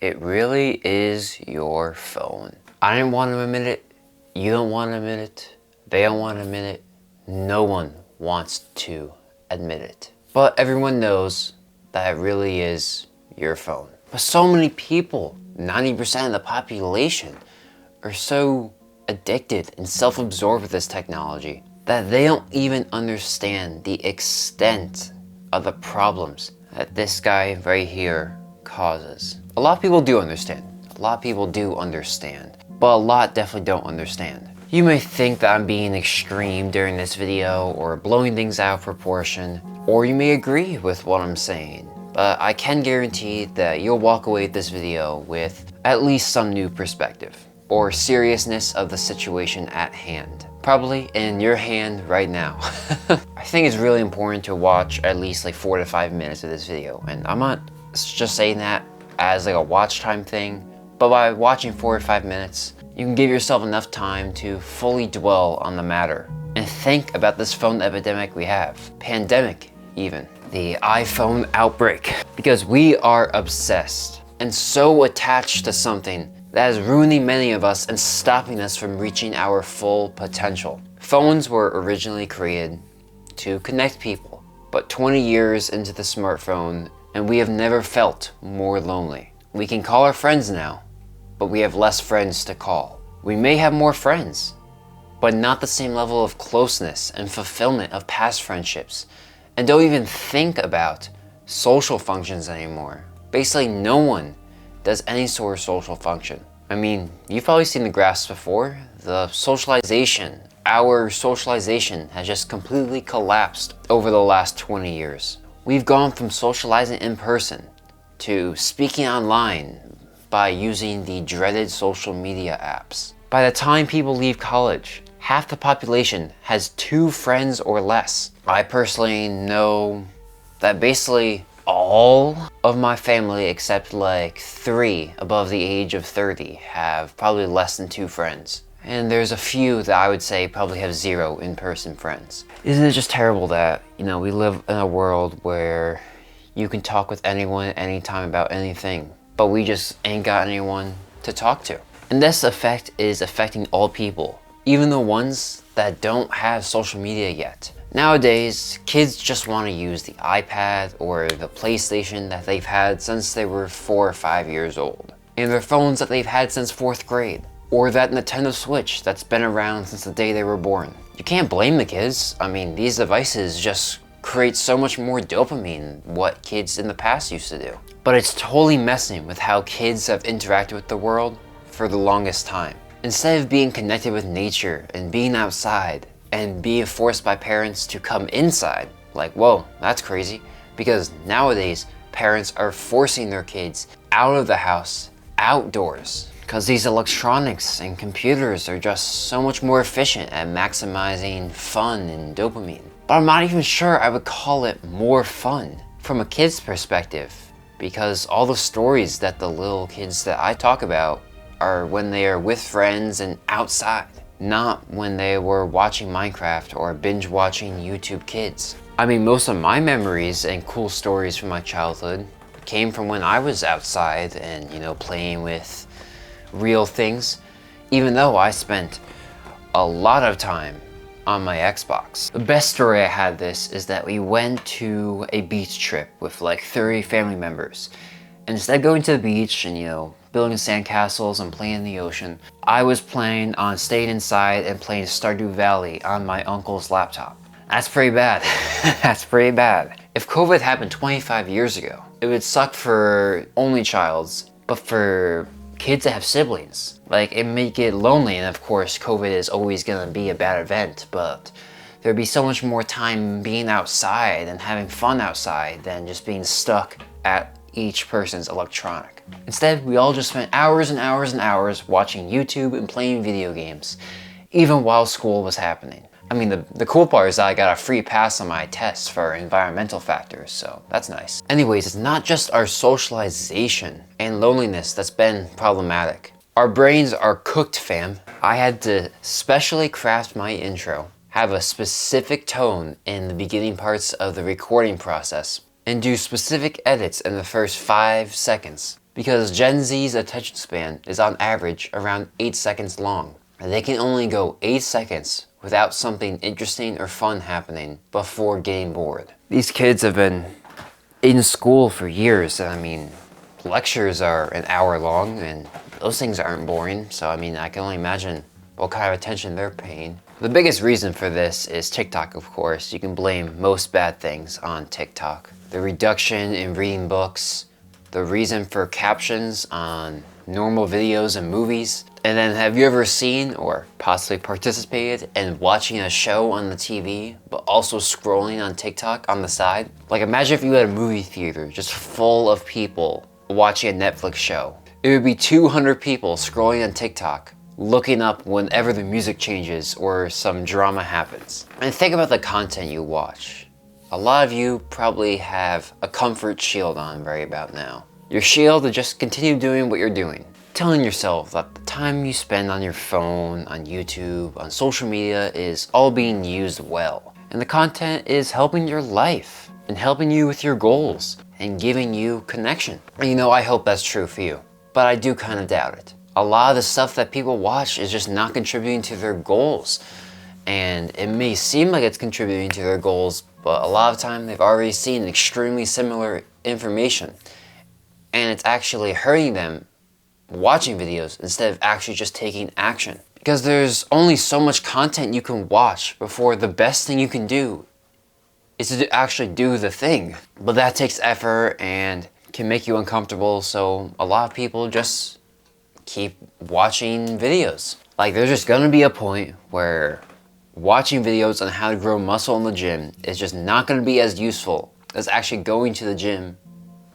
It really is your phone. I didn't want to admit it. You don't want to admit it. They don't want to admit it. No one wants to admit it. But everyone knows that it really is your phone. But so many people, 90% of the population, are so addicted and self-absorbed with this technology that they don't even understand the extent of the problems that this guy right here causes. A lot of people do understand. A lot of people do understand. But a lot definitely don't understand. You may think that I'm being extreme during this video or blowing things out of proportion, or you may agree with what I'm saying. But I can guarantee that you'll walk away with this video with at least some new perspective or seriousness of the situation at hand. Probably in your hand right now. I think it's really important to watch at least like 4 to 5 minutes of this video. And I'm not just saying that as like a watch time thing, but by watching 4 or 5 minutes, you can give yourself enough time to fully dwell on the matter and think about this phone epidemic we have. Pandemic even. The iPhone outbreak. Because we are obsessed and so attached to something that is ruining many of us and stopping us from reaching our full potential. Phones were originally created to connect people, but 20 years into the smartphone and we have never felt more lonely. We can call our friends now, but we have less friends to call. We may have more friends, but not the same level of closeness and fulfillment of past friendships, and don't even think about social functions anymore. Basically, no one does any sort of social function. I mean, you've probably seen the graphs before. The socialization, our socialization has just completely collapsed over the last 20 years. We've gone from socializing in person to speaking online by using the dreaded social media apps. By the time people leave college, half the population has 2 friends or less. I personally know that basically all of my family except like 3 above the age of 30 have probably less than 2 friends. And there's a few that I would say probably have 0 in-person friends. Isn't it just terrible that, you know, we live in a world where you can talk with anyone at any time about anything, but we just ain't got anyone to talk to. And this effect is affecting all people, even the ones that don't have social media yet. Nowadays, kids just want to use the iPad or the PlayStation that they've had since they were 4 or 5 years old, and their phones that they've had since 4th grade, or that Nintendo Switch that's been around since the day they were born. You can't blame the kids. I mean, these devices just create so much more dopamine than what kids in the past used to do. But it's totally messing with how kids have interacted with the world for the longest time. Instead of being connected with nature and being outside and being forced by parents to come inside, like, whoa, that's crazy, because nowadays parents are forcing their kids out of the house, outdoors, because these electronics and computers are just so much more efficient at maximizing fun and dopamine. But I'm not even sure I would call it more fun from a kid's perspective, because all the stories that the little kids that I talk about are when they are with friends and outside, not when they were watching Minecraft or binge watching YouTube Kids. I mean, most of my memories and cool stories from my childhood came from when I was outside and, you know, playing with real things, even though I spent a lot of time on my Xbox. The best story I had this is that we went to a beach trip with like 30 family members. And instead of going to the beach and, you know, building sandcastles and playing in the ocean, I was planning on staying inside and playing Stardew Valley on my uncle's laptop. That's pretty bad. That's pretty bad. If COVID happened 25 years ago, it would suck for only childs, but for kids that have siblings, like, it may get lonely. And of course, COVID is always gonna be a bad event, but there'd be so much more time being outside and having fun outside than just being stuck at each person's electronic. Instead, we all just spent hours and hours and hours watching YouTube and playing video games, even while school was happening. I mean, the cool part is that I got a free pass on my tests for environmental factors, so that's nice. Anyways, it's not just our socialization and loneliness that's been problematic. Our brains are cooked, fam. I had to specially craft my intro, have a specific tone in the beginning parts of the recording process, and do specific edits in the first 5 seconds. Because Gen Z's attention span is on average around 8 seconds long. And they can only go 8 seconds without something interesting or fun happening before getting bored. These kids have been in school for years, and I mean, lectures are an hour long and those things aren't boring, so I mean, I can only imagine what kind of attention they're paying. The biggest reason for this is TikTok, of course. You can blame most bad things on TikTok. The reduction in reading books, the reason for captions on normal videos and movies. And then have you ever seen or possibly participated in watching a show on the TV, but also scrolling on TikTok on the side? Like imagine if you had a movie theater just full of people watching a Netflix show. It would be 200 people scrolling on TikTok, looking up whenever the music changes or some drama happens. And think about the content you watch. A lot of you probably have a comfort shield on right about now. Your shield to just continue doing what you're doing. Telling yourself that the time you spend on your phone, on YouTube, on social media is all being used well. And the content is helping your life and helping you with your goals and giving you connection. And you know, I hope that's true for you, but I do kind of doubt it. A lot of the stuff that people watch is just not contributing to their goals. And it may seem like it's contributing to their goals, but a lot of the time they've already seen extremely similar information. And it's actually hurting them watching videos instead of actually just taking action. Because there's only so much content you can watch before the best thing you can do is to actually do the thing. But that takes effort and can make you uncomfortable, so a lot of people just keep watching videos. Like there's just gonna be a point where watching videos on how to grow muscle in the gym is just not gonna be as useful as actually going to the gym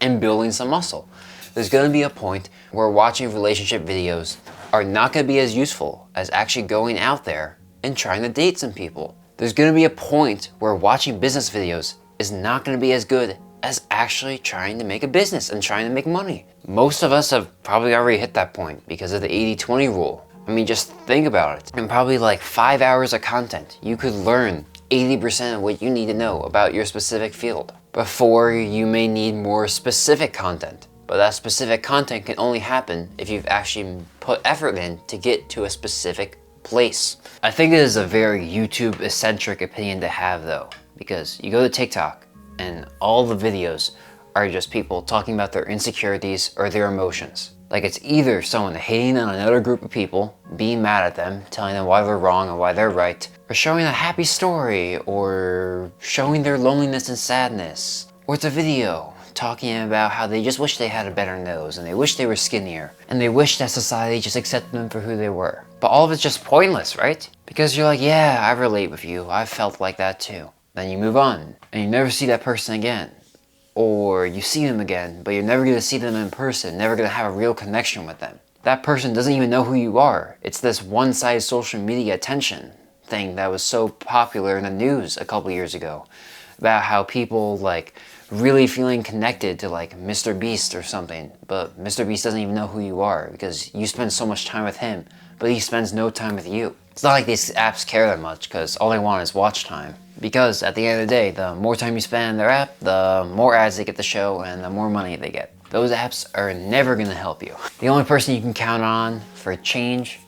and building some muscle. There's gonna be a point where watching relationship videos are not gonna be as useful as actually going out there and trying to date some people. There's gonna be a point where watching business videos is not gonna be as good as actually trying to make a business and trying to make money. Most of us have probably already hit that point because of the 80-20 rule. I mean, just think about it. In probably like 5 hours of content, you could learn 80% of what you need to know about your specific field. Before you may need more specific content. But that specific content can only happen if you've actually put effort in to get to a specific place. I think it is a very YouTube-eccentric opinion to have though, because you go to TikTok and all the videos are just people talking about their insecurities or their emotions. Like it's either someone hating on another group of people, being mad at them, telling them why they're wrong and why they're right, or showing a happy story, or showing their loneliness and sadness. Or it's a video talking about how they just wish they had a better nose and they wish they were skinnier and they wish that society just accepted them for who they were. But all of it's just pointless, right? Because you're like, yeah, I relate with you. I've felt like that too. Then you move on and you never see that person again. Or you see them again, but you're never gonna see them in person, never gonna have a real connection with them. That person doesn't even know who you are. It's this one-sided social media attention thing that was so popular in the news a couple years ago. About how people like really feeling connected to like Mr. Beast or something, but Mr. Beast doesn't even know who you are because you spend so much time with him, but he spends no time with you. It's not like these apps care that much because all they want is watch time. Because at the end of the day, the more time you spend in their app, the more ads they get to show and the more money they get. Those apps are never gonna help you. The only person you can count on for change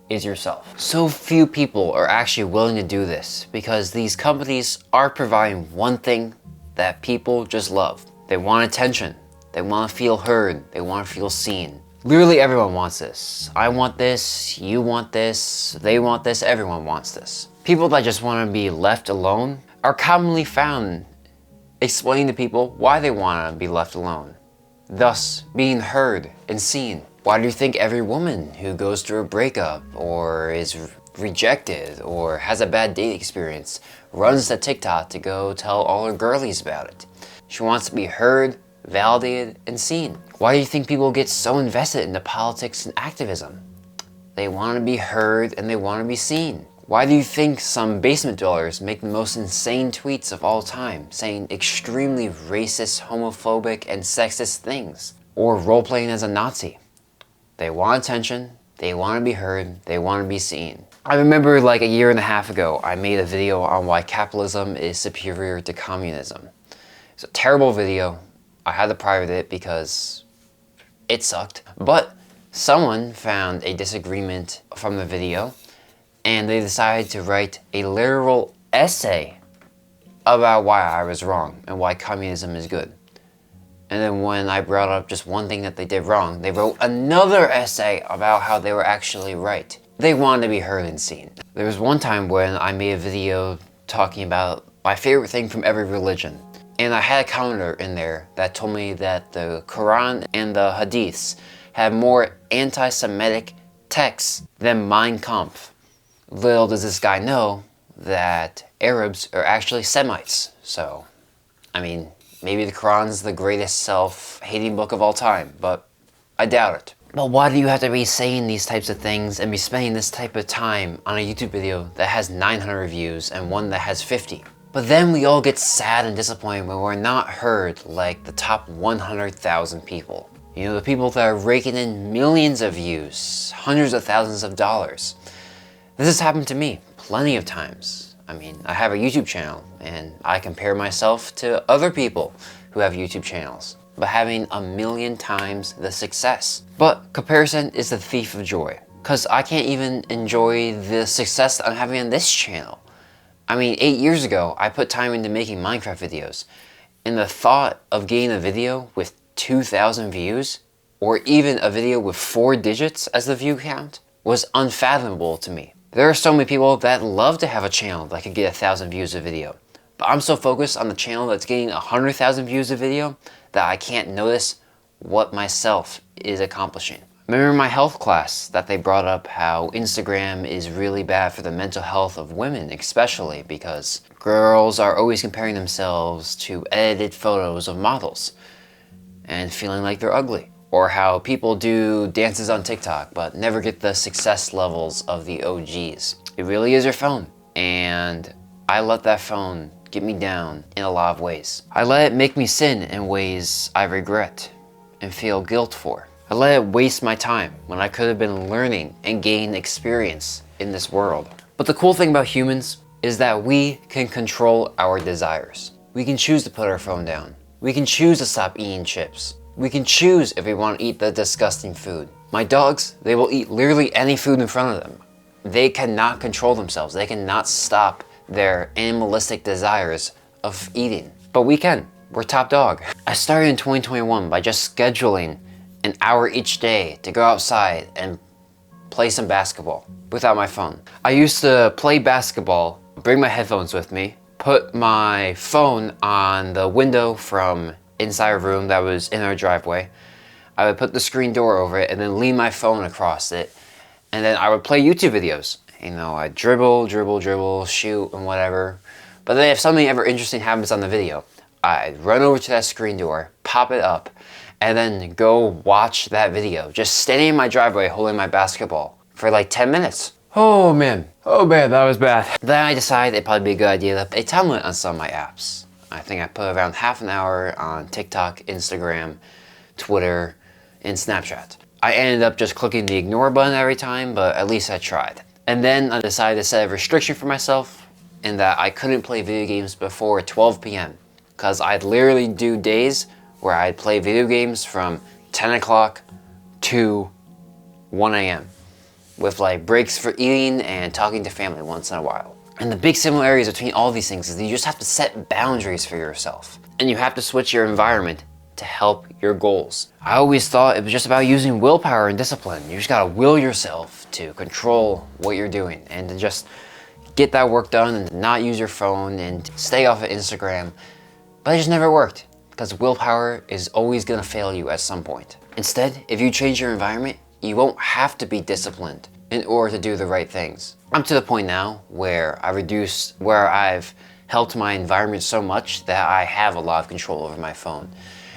is yourself. So few people are actually willing to do this because these companies are providing one thing that people just love. They want attention. They want to feel heard. They want to feel seen. Literally everyone wants this. I want this, you want this, they want this, everyone wants this. People that just want to be left alone are commonly found explaining to people why they want to be left alone, thus being heard and seen. Why do you think every woman who goes through a breakup or is rejected or has a bad date experience runs to TikTok to go tell all her girlies about it? She wants to be heard, validated, and seen. Why do you think people get so invested into politics and activism? They want to be heard and they want to be seen. Why do you think some basement dwellers make the most insane tweets of all time, saying extremely racist, homophobic, and sexist things? Or role-playing as a Nazi? They want attention, they want to be heard, they want to be seen. I remember like a year and a half ago, I made a video on why capitalism is superior to communism. It's a terrible video. I had to private it because It sucked. But someone found a disagreement from the video and they decided to write a literal essay about why I was wrong and why communism is good. And then when I brought up just one thing that they did wrong, they wrote another essay about how they were actually right. They wanted to be heard and seen. There was one time when I made a video talking about my favorite thing from every religion. And I had a commenter in there that told me that the Quran and the Hadiths had more anti-Semitic texts than Mein Kampf. Little does this guy know that Arabs are actually Semites. So, I mean, maybe the Quran's the greatest self-hating book of all time, but I doubt it. But why do you have to be saying these types of things and be spending this type of time on a YouTube video that has 900 views and one that has 50? But then we all get sad and disappointed when we're not heard like the top 100,000 people. You know, the people that are raking in millions of views, hundreds of thousands of dollars. This has happened to me plenty of times. I mean, I have a YouTube channel and I compare myself to other people who have YouTube channels, but having a million times the success. But comparison is the thief of joy, because I can't even enjoy the success that I'm having on this channel. I mean, 8 years ago, I put time into making Minecraft videos, and the thought of getting a video with 2,000 views, or even a video with 4 digits as the view count, was unfathomable to me. There are so many people that love to have a channel that could get 1,000 views a video, but I'm so focused on the channel that's getting 100,000 views a video that I can't notice what myself is accomplishing. Remember my health class that they brought up how Instagram is really bad for the mental health of women, especially because girls are always comparing themselves to edited photos of models and feeling like they're ugly. Or how people do dances on TikTok but never get the success levels of the OGs. It really is your phone. And I let that phone get me down in a lot of ways. I let it make me sin in ways I regret and feel guilt for. I let it waste my time when I could have been learning and gaining experience in this world. But the cool thing about humans is that we can control our desires. We can choose to put our phone down. We can choose to stop eating chips. We can choose if we want to eat the disgusting food. My dogs, they will eat literally any food in front of them. They cannot control themselves. They cannot stop their animalistic desires of eating. But we can. We're top dog. I started in 2021 by just scheduling an hour each day to go outside and play some basketball without my phone. I used to play basketball, bring my headphones with me, put my phone on the window from inside a room that was in our driveway. I would put the screen door over it and then lean my phone across it. And then I would play YouTube videos. You know, I'd dribble, shoot, and whatever. But then if something ever interesting happens on the video, I'd run over to that screen door, pop it up, and then go watch that video. Just standing in my driveway holding my basketball for like 10 minutes. Oh man, that was bad. Then I decided it'd probably be a good idea to put a time limit on some of my apps. I think I put around half an hour on TikTok, Instagram, Twitter, and Snapchat. I ended up just clicking the ignore button every time, but at least I tried. And then I decided to set a restriction for myself in that I couldn't play video games before 12 p.m. Because I'd literally do days where I'd play video games from 10 o'clock to 1 a.m. with like breaks for eating and talking to family once in a while. And the big similarities between all these things is that you just have to set boundaries for yourself. And you have to switch your environment to help your goals. I always thought it was just about using willpower and discipline. You just gotta will yourself to control what you're doing and to just get that work done and not use your phone and stay off of Instagram. But it just never worked because willpower is always gonna fail you at some point. Instead, if you change your environment, you won't have to be disciplined in order to do the right things. I'm to the point now where I've helped my environment so much that I have a lot of control over my phone.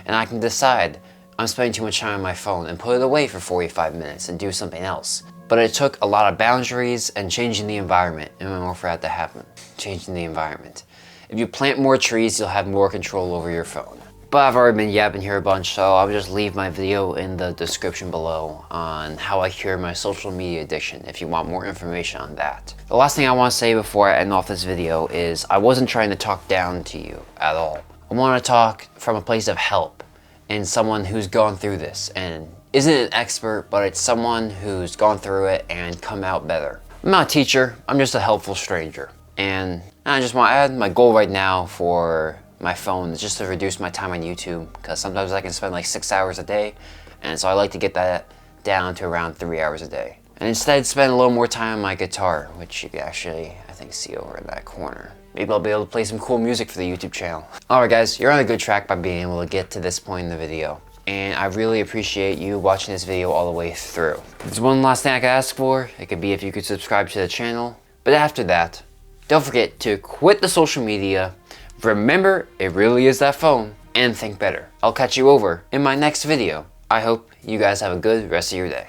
And I can decide I'm spending too much time on my phone and put it away for 45 minutes and do something else. But it took a lot of boundaries and changing the environment in order for that to happen. Changing the environment. If you plant more trees, you'll have more control over your phone. But I've already been yapping here a bunch, so I'll just leave my video in the description below on how I cure my social media addiction if you want more information on that. The last thing I want to say before I end off this video is I wasn't trying to talk down to you at all. I want to talk from a place of help and someone who's gone through this and isn't an expert, but it's someone who's gone through it and come out better. I'm not a teacher, I'm just a helpful stranger. And I just want to add, my goal right now for my phone is just to reduce my time on YouTube, because sometimes I can spend like 6 hours a day, and so I like to get that down to around 3 hours a day. And instead spend a little more time on my guitar, which you can actually, I think, see over in that corner. Maybe I'll be able to play some cool music for the YouTube channel. Alright guys, you're on a good track by being able to get to this point in the video. And I really appreciate you watching this video all the way through. There's one last thing I could ask for. It could be if you could subscribe to the channel. But after that, don't forget to quit the social media. Remember, it really is that phone. And think better. I'll catch you over in my next video. I hope you guys have a good rest of your day.